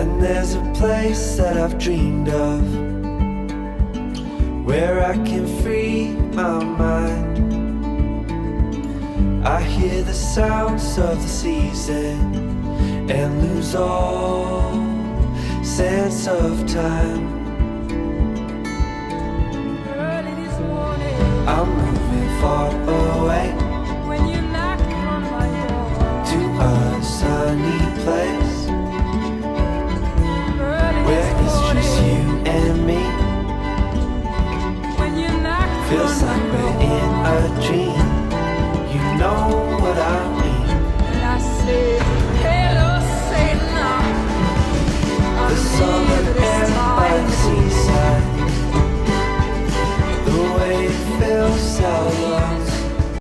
And there's a place that I've dreamed of, where I can free my mind. I hear the sounds of the season and lose all sense of time. I'm moving far away